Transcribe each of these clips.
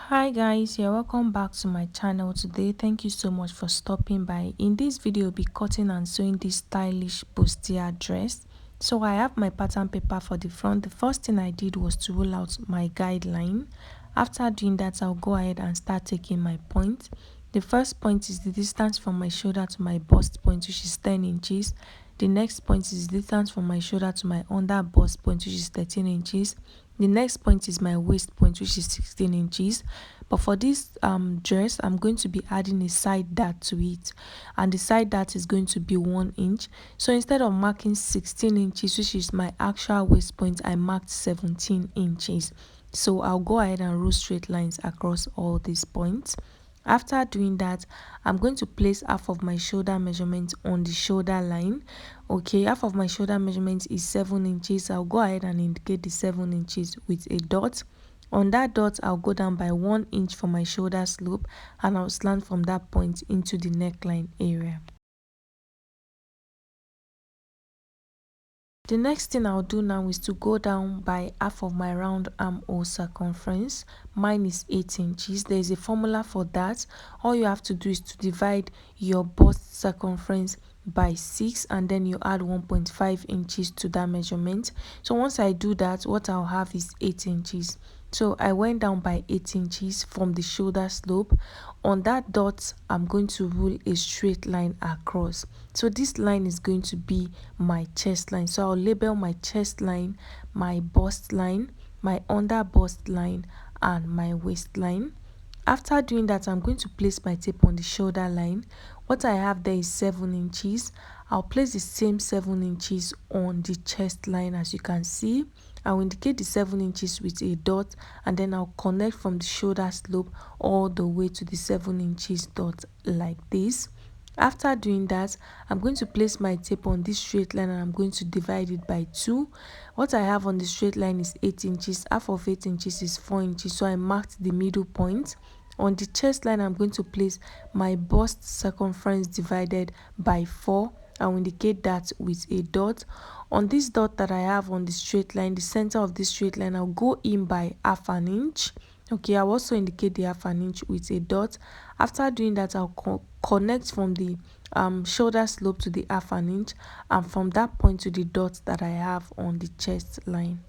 Hi guys, you're welcome back to my channel today. Thank you so much for stopping by. In this video, I'll be cutting and sewing this stylish bustier dress. So I have my pattern paper for the front. The first thing I did was to roll out my guideline. After doing that, I'll go ahead and start taking my point. The first point is the distance from my shoulder to my bust point, which is 10 inches. The next point is the distance from my shoulder to my under bust point, which is 13 inches. The next point is my waist point, which is 16 inches. But for this dress, I'm going to be adding a side dart to it, and the side dart is going to be 1 inch. So instead of marking 16 inches, which is my actual waist point, I marked 17 inches. So I'll go ahead and rule straight lines across all these points. After doing that, I'm going to place half of my shoulder measurement on the shoulder line. Okay, half of my shoulder measurement is 7 inches. I'll go ahead and indicate the 7 inches with a dot. On that dot, I'll go down by 1 inch for my shoulder slope, and I'll slant from that point into the neckline area. The next thing I'll do now is to go down by half of my round armhole circumference. Mine is 8 inches. There is a formula for that. All you have to do is to divide your bust circumference by 6, and then you add 1.5 inches to that measurement. So once I do that, what I'll have is 8 inches. So I went down by 8 inches from the shoulder slope. On that dot, I'm going to rule a straight line across. So this line is going to be my chest line. So I'll label my chest line, my bust line, my under bust line, and my waistline. After doing that, I'm going to place my tape on the shoulder line. What I have there is 7 inches. I'll place the same 7 inches on the chest line. As you can see, I'll indicate the 7 inches with a dot, and then I'll connect from the shoulder slope all the way to the 7 inches dot like this. After doing that, I'm going to place my tape on this straight line, and I'm going to divide it by 2. What I have on the straight line is 8 inches. Half of 8 inches is 4 inches, so I marked the middle point. On the chest line, I'm going to place my bust circumference divided by 4. I'll indicate that with a dot. On this dot that I have on the straight line, the center of this straight line, I'll go in by half an inch. Okay, I'll also indicate the half an inch with a dot. After doing that, I'll connect from the shoulder slope to the half an inch, and from that point to the dot that I have on the chest line.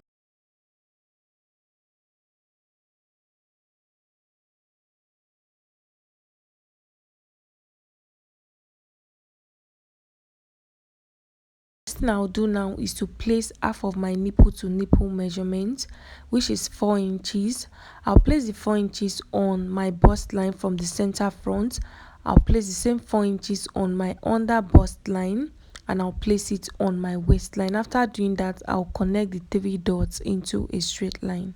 Thing I'll do now is to place half of my nipple to nipple measurement, which is 4 inches. I'll place the 4 inches on my bust line from the center front. I'll place the same 4 inches on my under bust line, and I'll place it on my waistline. After doing that, I'll connect the 3 dots into a straight line.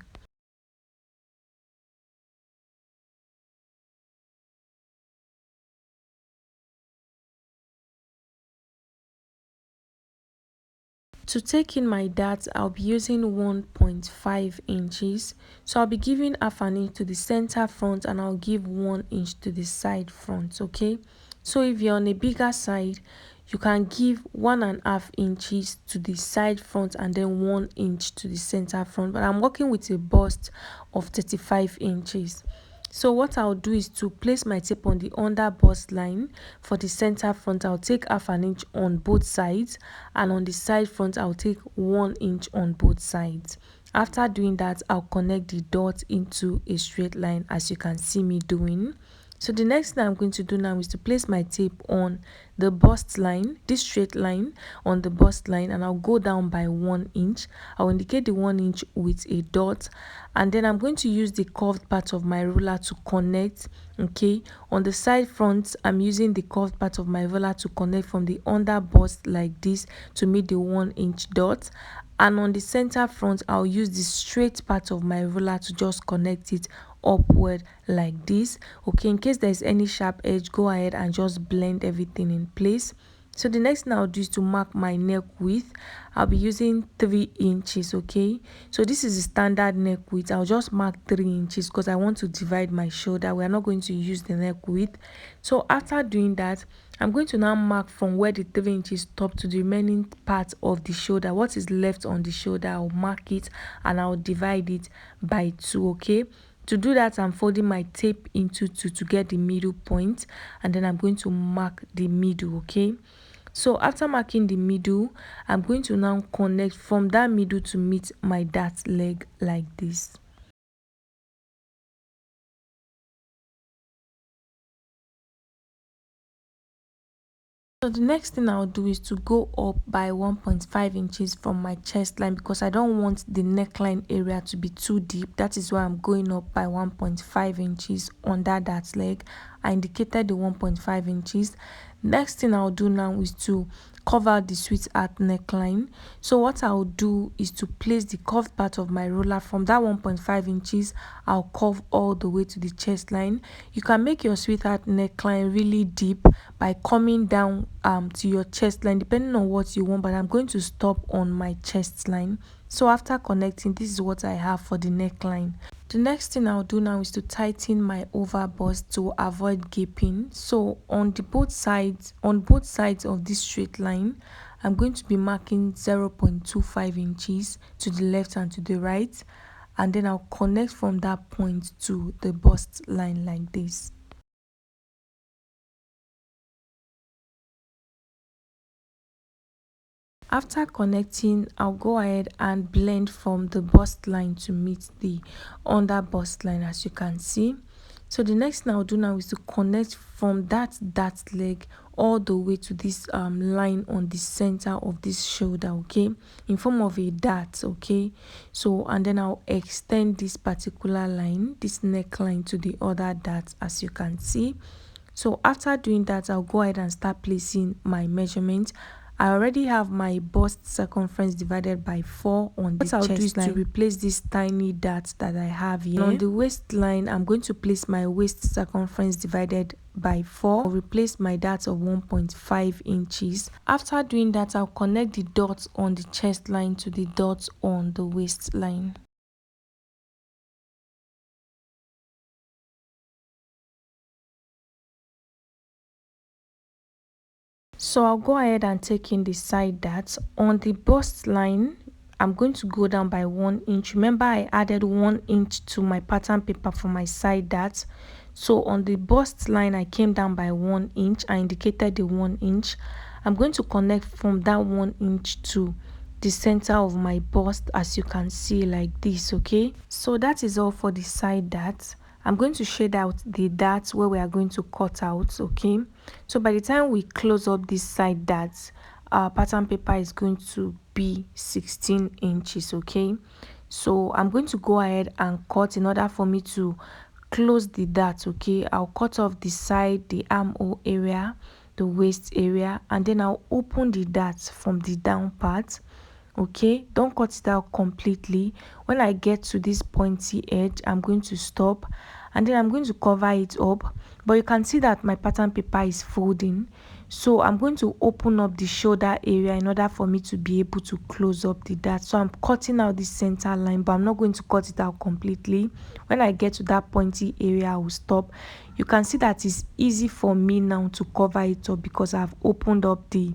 To take in my darts, I'll be using 1.5 inches. So I'll be giving half an inch to the center front, and I'll give 1 inch to the side front. Okay, so if you're on a bigger side, you can give 1.5 inches to the side front and then 1 inch to the center front. But I'm working with a bust of 35 inches. So what I'll do is to place my tape on the under bust line. For the center front, I'll take half an inch on both sides, and on the side front, I'll take 1 inch on both sides. After doing that, I'll connect the dot into a straight line, as you can see me doing. So the next thing I'm going to do now is to place my tape on the bust line, this straight line on the bust line, and I'll go down by 1 inch. I'll indicate the 1 inch with a dot, and then I'm going to use the curved part of my ruler to connect. Okay, on the side front, I'm using the curved part of my ruler to connect from the under bust like this to meet the 1 inch dot, and on the center front, I'll use the straight part of my ruler to just connect it upward like this. Okay, in case there's any sharp edge, go ahead and just blend everything in place. So the next thing I'll do is to mark my neck width. I'll be using 3 inches. Okay, so this is the standard neck width. I'll just mark 3 inches because I want to divide my shoulder. We're not going to use the neck width. So after doing that, I'm going to now mark from where the 3 inches stop to the remaining part of the shoulder. What is left on the shoulder, I'll mark it and I'll divide it by 2. Okay, To do that, I'm folding my tape into two to get the middle point, and then I'm going to mark the middle. Okay, so after marking the middle, I'm going to now connect from that middle to meet my dart leg like this. So the next thing I'll do is to go up by 1.5 inches from my chest line, because I don't want the neckline area to be too deep. That is why I'm going up by 1.5 inches under that leg. I indicated the 1.5 inches. Next thing I'll do now is to cover the sweetheart neckline. So what I'll do is to place the curved part of my roller from that 1.5 inches. I'll curve all the way to the chest line. You can make your sweetheart neckline really deep by coming down to your chest line, depending on what you want, but I'm going to stop on my chest line. So after connecting, this is what I have for the neckline. The next thing I'll do now is to tighten my over bust to avoid gaping. So on both sides of this straight line, I'm going to be marking 0.25 inches to the left and to the right, and then I'll connect from that point to the bust line like this. After connecting, I'll go ahead and blend from the bust line to meet the under bust line, as you can see. So the next thing I'll do now is to connect from that leg all the way to this line on the center of this shoulder, okay, in form of a dart. Okay, so and then I'll extend this particular line, this neckline, to the other dart, as you can see. So after doing that, I'll go ahead and start placing my measurement. I already have my bust circumference divided by 4 on the chest line. What I'll do is to replace this tiny dart that I have here. And on the waistline, I'm going to place my waist circumference divided by 4. I'll replace my dart of 1.5 inches. After doing that, I'll connect the dots on the chest line to the dots on the waistline. So I'll go ahead and take in the side darts. On the bust line, I'm going to go down by 1 inch. Remember, I added 1 inch to my pattern paper for my side darts. So on the bust line, I came down by 1 inch. I indicated the 1 inch. I'm going to connect from that 1 inch to the center of my bust, as you can see, like this. Okay, so that is all for the side darts. I'm going to shade out the darts where we are going to cut out. Okay, so by the time we close up this side darts, our pattern paper is going to be 16 inches. Okay, so I'm going to go ahead and cut in order for me to close the darts. Okay, I'll cut off the side, the armhole area, the waist area, and then I'll open the darts from the down part. Okay, don't cut it out completely. When I get to this pointy edge, I'm going to stop, and then I'm going to cover it up. But you can see that my pattern paper is folding, so I'm going to open up the shoulder area in order for me to be able to close up the dart. So I'm cutting out the center line, but I'm not going to cut it out completely. When I get to that pointy area, I will stop. You can see that it's easy for me now to cover it up because I've opened up the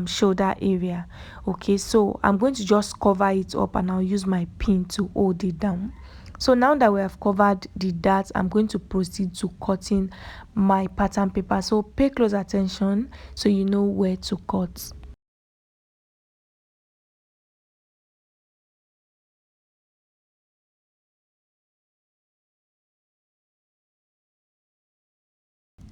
shoulder area. Okay, so I'm going to just cover it up, and I'll use my pin to hold it down. So now that we have covered the darts, I'm going to proceed to cutting my pattern paper. So pay close attention so you know where to cut.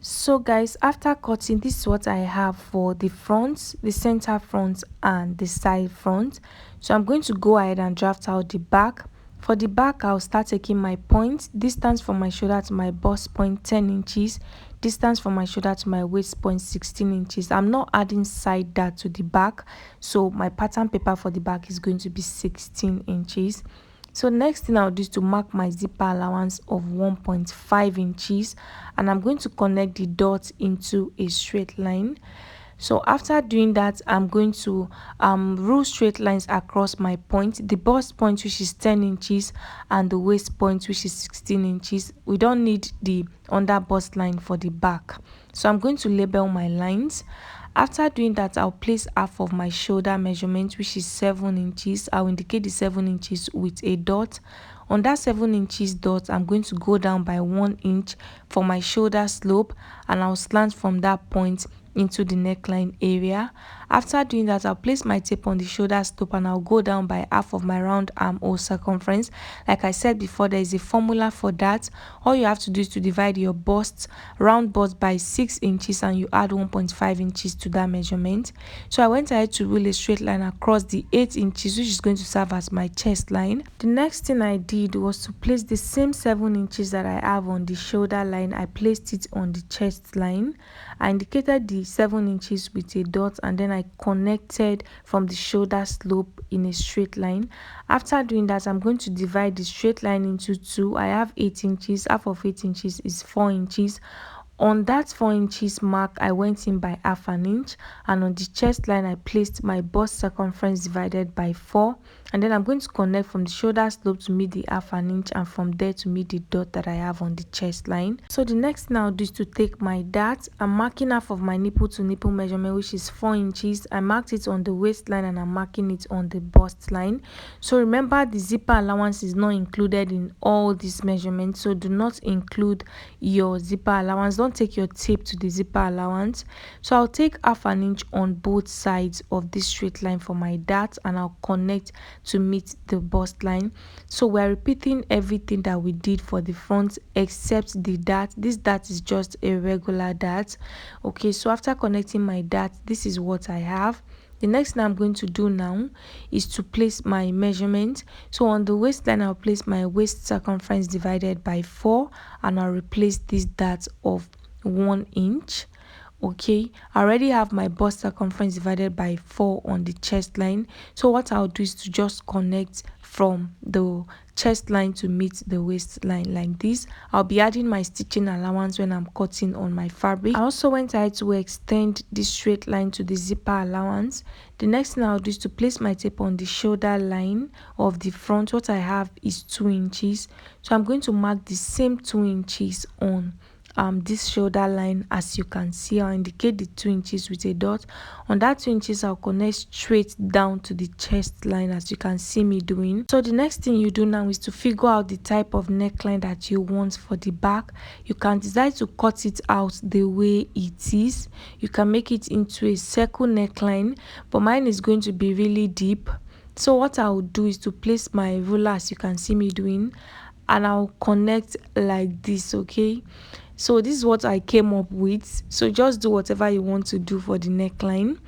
So guys, after cutting, this is what I have for the front, the center front, and the side front. So I'm going to go ahead and draft out the back. For the back, I'll start taking my point. Distance from my shoulder to my bust point, 10 inches. Distance from my shoulder to my waist point, 16 inches. I'm not adding side dart to the back, so my pattern paper for the back is going to be 16 inches. So next thing I'll do is to mark my zipper allowance of 1.5 inches, and I'm going to connect the dots into a straight line. So after doing that, I'm going to rule straight lines across my point, the bust point, which is 10 inches, and the waist point, which is 16 inches. We don't need the under bust line for the back, so I'm going to label my lines. After doing that, I'll place half of my shoulder measurement, which is 7 inches. I'll indicate the 7 inches with a dot. On that 7 inches dot, I'm going to go down by 1 inch for my shoulder slope, and I'll slant from that point into the neckline area. After doing that, I'll place my tape on the shoulder slope and I'll go down by half of my round armhole circumference. Like I said before, there is a formula for that. All you have to do is to divide your round bust by 6 inches, and you add 1.5 inches to that measurement. So I went ahead to rule a straight line across the 8 inches, which is going to serve as my chest line. The next thing I did was to place the same 7 inches that I have on the shoulder line. I placed it on the chest line. I indicated the 7 inches with a dot, and then I connected from the shoulder slope in a straight line. After doing that, I'm going to divide the straight line into two. I have 8 inches. Half of 8 inches is 4 inches. On that 4 inches mark, I went in by half an inch, and on the chest line I placed my bust circumference divided by 4, and then I'm going to connect from the shoulder slope to meet the half an inch, and from there to meet the dot that I have on the chest line. So the next thing I'll do is to take my dart. I'm marking half of my nipple to nipple measurement, which is 4 inches. I marked it on the waistline and I'm marking it on the bust line. So remember, the zipper allowance is not included in all these measurements, so do not include your zipper allowance. Don't take your tape to the zipper allowance. So I'll take half an inch on both sides of this straight line for my dart, and I'll connect to meet the bust line. So we're repeating everything that we did for the front except the dart. This dart is just a regular dart. Okay, so after connecting my dart, this is what I have. The next thing I'm going to do now is to place my measurement. So on the waistline, I'll place my waist circumference divided by 4, and I'll replace this dart of 1 inch. Okay, I already have my bust circumference divided by 4 on the chest line. So what I'll do is to just connect from the chest line to meet the waistline like this. I'll be adding my stitching allowance when I'm cutting on my fabric. I also went ahead to extend this straight line to the zipper allowance. The next thing I'll do is to place my tape on the shoulder line of the front. What I have is 2 inches. So I'm going to mark the same 2 inches on this shoulder line. As you can see, I'll indicate the 2 inches with a dot. On that 2 inches, I'll connect straight down to the chest line, as you can see me doing. So the next thing you do now is to figure out the type of neckline that you want for the back. You can decide to cut it out the way it is. You can make it into a circle neckline, but mine is going to be really deep. So what I'll do is to place my ruler, as you can see me doing, and I'll connect like this. Okay, so this is what I came up with. So just do whatever you want to do for the neckline.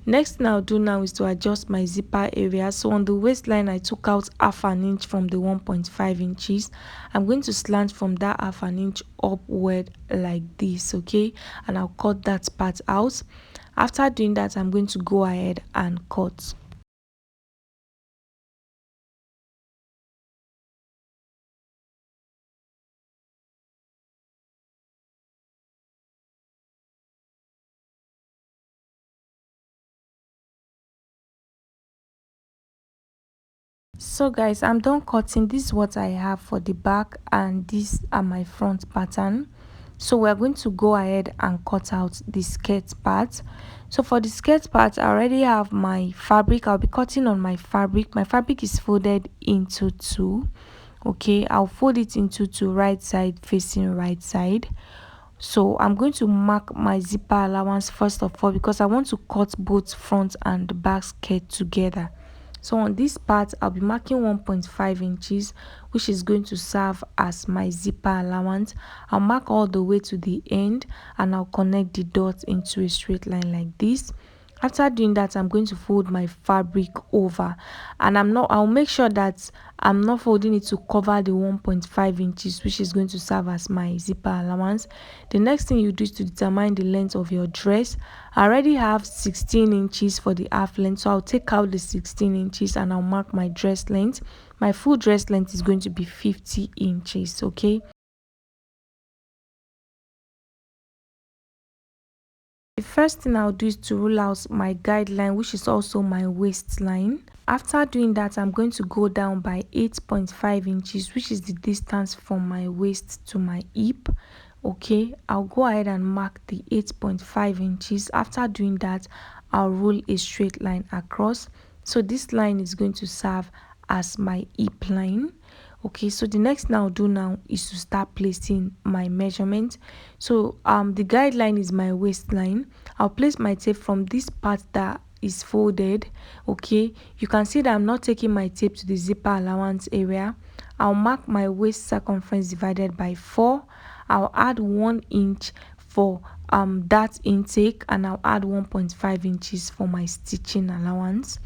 Next thing I'll do now is to adjust my zipper area. So on the waistline, I took out half an inch from the 1.5 inches. I'm going to slant from that half an inch upward like this. Okay, and I'll cut that part out. After doing that, I'm going to go ahead and cut. So guys, I'm done cutting. This is what I have for the back, and these are my front pattern. So we're going to go ahead and cut out the skirt part. So for the skirt part, I already have my fabric. I'll be cutting on my fabric. My fabric is folded into 2. Okay, I'll fold it into 2, right side facing right side. So I'm going to mark my zipper allowance first of all, because I want to cut both front and back skirt together. So on this part, I'll be marking 1.5 inches, which is going to serve as my zipper allowance. I'll mark all the way to the end, and I'll connect the dots into a straight line like this. After doing that, I'm going to fold my fabric over, and I'll make sure that I'm not folding it to cover the 1.5 inches, which is going to serve as my zipper allowance. The next thing you do is to determine the length of your dress. I already have 16 inches for the half length, so I'll take out the 16 inches and I'll mark my dress length. My full dress length is going to be 50 inches. Okay, the first thing I'll do is to rule out my guideline, which is also my waistline. After doing that, I'm going to go down by 8.5 inches, which is the distance from my waist to my hip. Okay, I'll go ahead and mark the 8.5 inches. After doing that, I'll rule a straight line across. So this line is going to serve as my hip line. Okay, so the next thing I'll do now is to start placing my measurement. So the guideline is my waistline. I'll place my tape from this part that is folded. Okay, you can see that I'm not taking my tape to the zipper allowance area. I'll mark my waist circumference divided by 4. I'll add 1 inch for that intake, and I'll add 1.5 inches for my stitching allowance.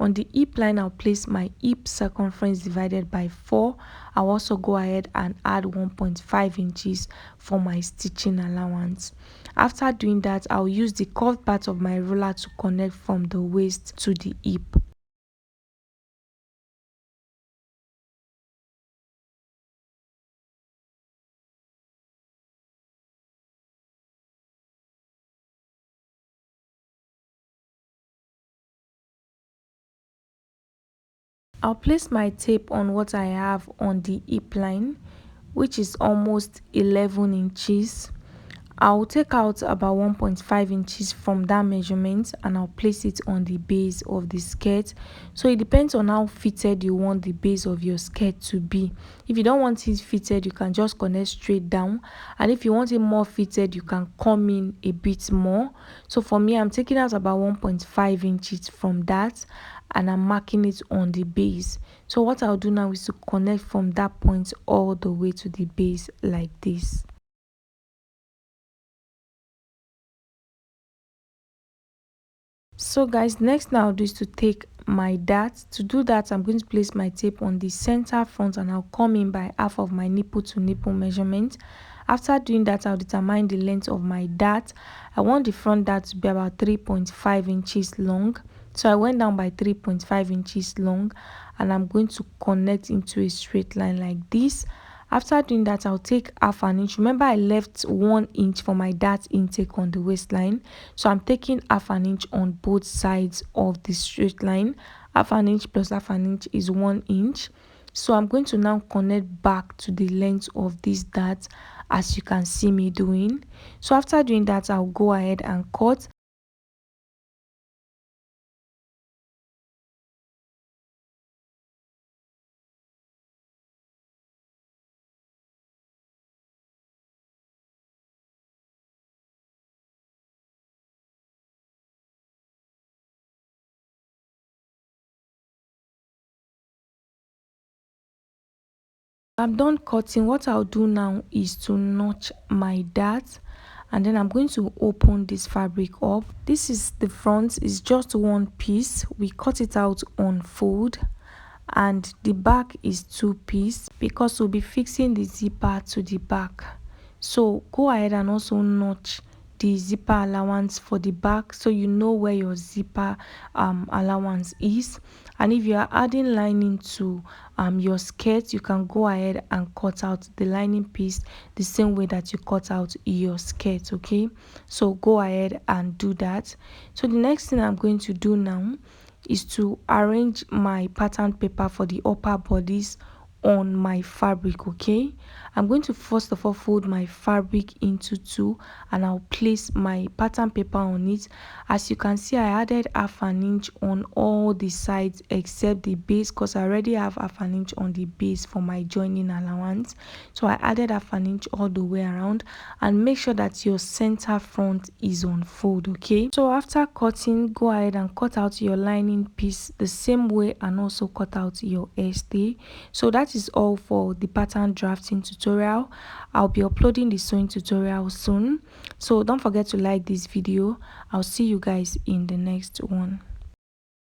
On the hip line, I'll place my hip circumference divided by 4. I'll also go ahead and add 1.5 inches for my stitching allowance. After doing that, I'll use the curved part of my ruler to connect from the waist to the hip. I'll place my tape on what I have on the hip line, which is almost 11 inches. I'll take out about 1.5 inches from that measurement and I'll place it on the base of the skirt. So it depends on how fitted you want the base of your skirt to be. If you don't want it fitted, you can just connect straight down, and if you want it more fitted, you can come in a bit more. So for me, I'm taking out about 1.5 inches from that and I'm marking it on the base. So what I'll do now is to connect from that point all the way to the base like this. So guys, next now I'll do is to take my dart. To do that, I'm going to place my tape on the center front and I'll come in by half of my nipple to nipple measurement. After doing that, I'll determine the length of my dart. I want the front dart to be about 3.5 inches long. So I went down by 3.5 inches long and I'm going to connect into a straight line like this. After doing that, I'll take half an inch. Remember, I left 1 inch for my dart intake on the waistline. So I'm taking half an inch on both sides of the straight line. Half an inch plus half an inch is 1 inch. So I'm going to now connect back to the length of this dart, as you can see me doing. So after doing that, I'll go ahead and cut. I'm done cutting. What I'll do now is to notch my dart, and then I'm going to open this fabric up. This is the front, is just one piece. We cut it out on fold, and the back is 2 piece because we'll be fixing the zipper to the back. So go ahead and also notch the zipper allowance for the back, so you know where your zipper allowance is. And if you are adding lining to your skirt, you can go ahead and cut out the lining piece the same way that you cut out your skirt. Okay, so go ahead and do that. So the next thing I'm going to do now is to arrange my pattern paper for the upper bodice on my fabric. Okay, I'm going to first of all fold my fabric into 2 and I'll place my pattern paper on it. As you can see, I added half an inch on all the sides except the base, because I already have half an inch on the base for my joining allowance. So I added half an inch all the way around, and make sure that your center front is on fold. Okay, so after cutting, go ahead and cut out your lining piece the same way and also cut out your hairstay. So that is all for the pattern drafting tutorial. I'll be uploading the sewing tutorial soon, so don't forget to like this video. I'll see you guys in the next one.